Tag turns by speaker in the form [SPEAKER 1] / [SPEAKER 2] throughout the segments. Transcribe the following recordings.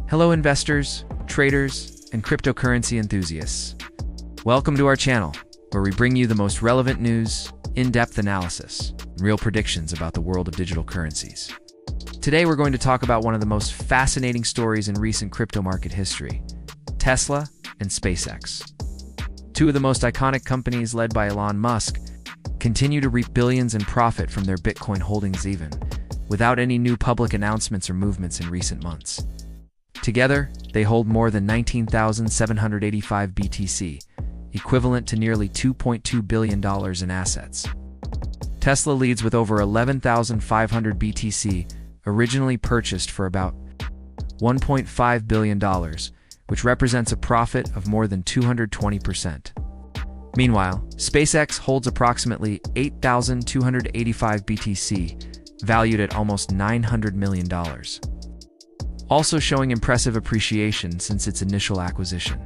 [SPEAKER 1] Hello investors, traders, and cryptocurrency enthusiasts. Welcome to our channel, where we bring you the most relevant news, in-depth analysis, and real predictions about the world of digital currencies. Today we're going to talk about one of the most fascinating stories in recent crypto market history, Tesla and SpaceX. Two of the most iconic companies led by Elon Musk continue to reap billions in profit from their Bitcoin holdings even without any new public announcements or movements in recent months. Together, they hold more than 19,785 BTC, equivalent to nearly $2.2 billion in assets. Tesla leads with over 11,500 BTC, originally purchased for about $1.5 billion, which represents a profit of more than 220%. Meanwhile, SpaceX holds approximately 8,285 BTC, valued at almost $900 million. Also showing impressive appreciation since its initial acquisition.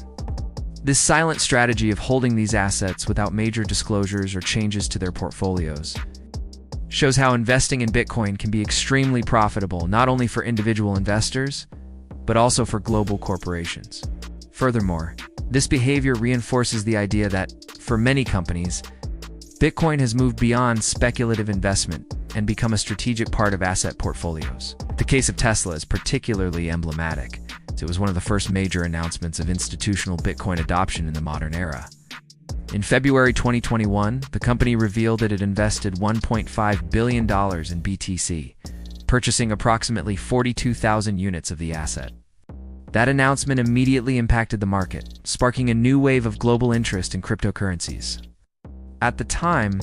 [SPEAKER 1] This silent strategy of holding these assets without major disclosures or changes to their portfolios shows how investing in Bitcoin can be extremely profitable not only for individual investors, but also for global corporations. Furthermore, this behavior reinforces the idea that, for many companies, Bitcoin has moved beyond speculative investment and become a strategic part of asset portfolios. The case of Tesla is particularly emblematic, as it was one of the first major announcements of institutional Bitcoin adoption in the modern era. In February 2021, the company revealed that it invested $1.5 billion in BTC, purchasing approximately 42,000 units of the asset. That announcement immediately impacted the market, sparking a new wave of global interest in cryptocurrencies. At the time,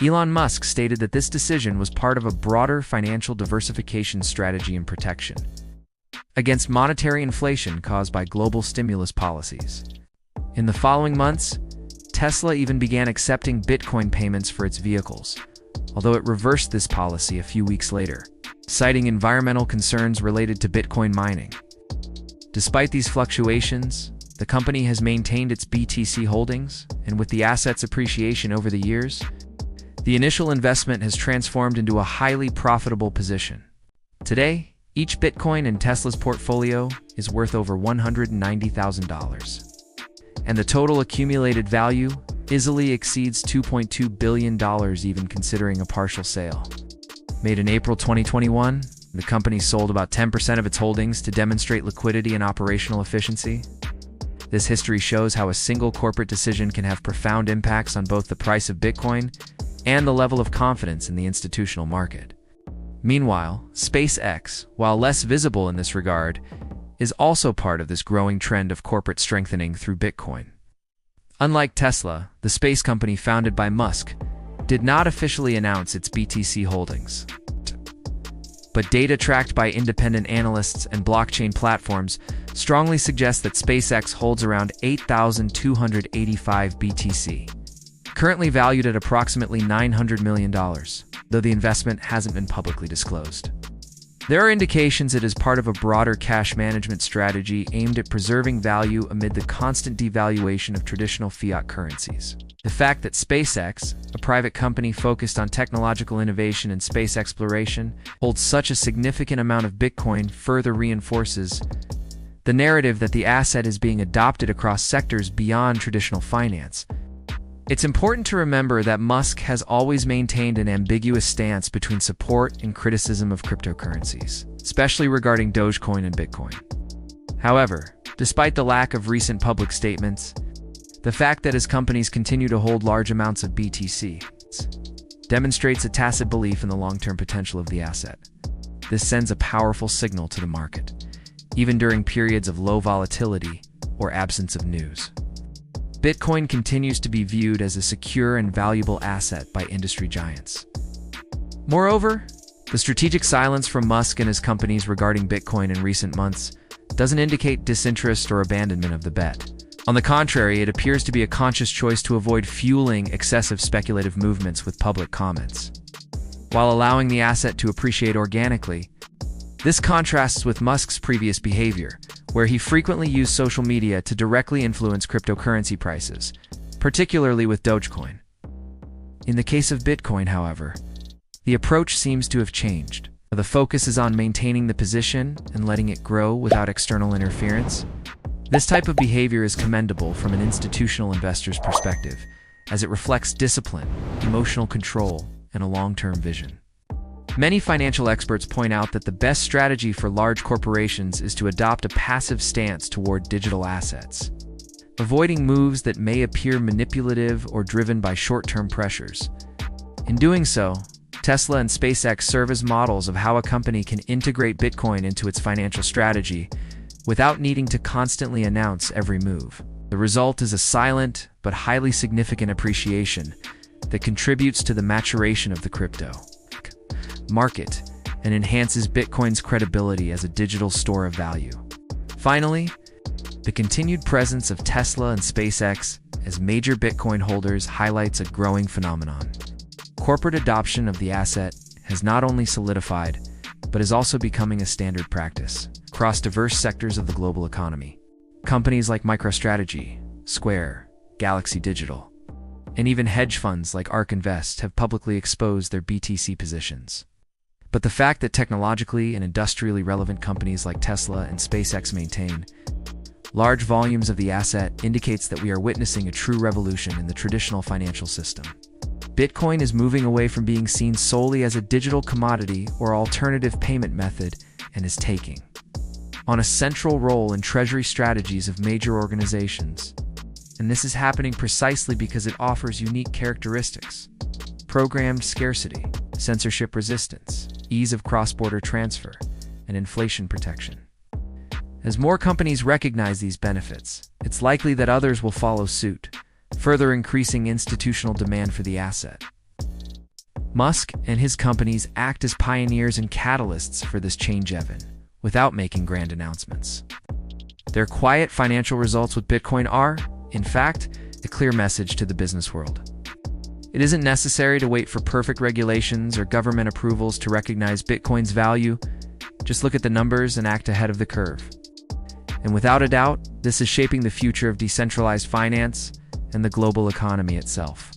[SPEAKER 1] Elon Musk stated that this decision was part of a broader financial diversification strategy and protection against monetary inflation caused by global stimulus policies. In the following months, Tesla even began accepting Bitcoin payments for its vehicles, although it reversed this policy a few weeks later, citing environmental concerns related to Bitcoin mining. Despite these fluctuations, the company has maintained its BTC holdings, and with the asset's appreciation over the years, the initial investment has transformed into a highly profitable position. Today, each Bitcoin in Tesla's portfolio is worth over $190,000, and the total accumulated value easily exceeds $2.2 billion even considering a partial sale. Made in April 2021, the company sold about 10% of its holdings to demonstrate liquidity and operational efficiency. This history shows how a single corporate decision can have profound impacts on both the price of Bitcoin and the level of confidence in the institutional market. Meanwhile, SpaceX, while less visible in this regard, is also part of this growing trend of corporate strengthening through Bitcoin. Unlike Tesla, the space company founded by Musk did not officially announce its BTC holdings. But data tracked by independent analysts and blockchain platforms strongly suggests that SpaceX holds around 8,285 BTC, currently valued at approximately $900 million, though the investment hasn't been publicly disclosed. There are indications it is part of a broader cash management strategy aimed at preserving value amid the constant devaluation of traditional fiat currencies. The fact that SpaceX, a private company focused on technological innovation and space exploration, holds such a significant amount of Bitcoin further reinforces the narrative that the asset is being adopted across sectors beyond traditional finance. It's important to remember that Musk has always maintained an ambiguous stance between support and criticism of cryptocurrencies, especially regarding Dogecoin and Bitcoin. However, despite the lack of recent public statements, the fact that his companies continue to hold large amounts of BTC demonstrates a tacit belief in the long-term potential of the asset. This sends a powerful signal to the market, even during periods of low volatility or absence of news. Bitcoin continues to be viewed as a secure and valuable asset by industry giants. Moreover, the strategic silence from Musk and his companies regarding Bitcoin in recent months doesn't indicate disinterest or abandonment of the bet. On the contrary, it appears to be a conscious choice to avoid fueling excessive speculative movements with public comments, while allowing the asset to appreciate organically. This contrasts with Musk's previous behavior, where he frequently used social media to directly influence cryptocurrency prices, particularly with Dogecoin. In the case of Bitcoin, however, the approach seems to have changed. The focus is on maintaining the position and letting it grow without external interference. This type of behavior is commendable from an institutional investor's perspective, as it reflects discipline, emotional control, and a long-term vision. Many financial experts point out that the best strategy for large corporations is to adopt a passive stance toward digital assets, avoiding moves that may appear manipulative or driven by short-term pressures. In doing so, Tesla and SpaceX serve as models of how a company can integrate Bitcoin into its financial strategy without needing to constantly announce every move. The result is a silent but highly significant appreciation that contributes to the maturation of the crypto market and enhances Bitcoin's credibility as a digital store of value. Finally, the continued presence of Tesla and SpaceX as major Bitcoin holders highlights a growing phenomenon. Corporate adoption of the asset has not only solidified, but is also becoming a standard practice across diverse sectors of the global economy. Companies like MicroStrategy, Square, Galaxy Digital, and even hedge funds like ARK Invest have publicly exposed their BTC positions. But the fact that technologically and industrially relevant companies like Tesla and SpaceX maintain large volumes of the asset indicates that we are witnessing a true revolution in the traditional financial system. Bitcoin is moving away from being seen solely as a digital commodity or alternative payment method and is taking on a central role in treasury strategies of major organizations. And this is happening precisely because it offers unique characteristics: programmed scarcity, censorship resistance, ease of cross-border transfer, and inflation protection. As more companies recognize these benefits, it's likely that others will follow suit, further increasing institutional demand for the asset. Musk and his companies act as pioneers and catalysts for this change without making grand announcements. Their quiet financial results with Bitcoin are, in fact, a clear message to the business world. It isn't necessary to wait for perfect regulations or government approvals to recognize Bitcoin's value. Just look at the numbers and act ahead of the curve. And without a doubt, this is shaping the future of decentralized finance and the global economy itself.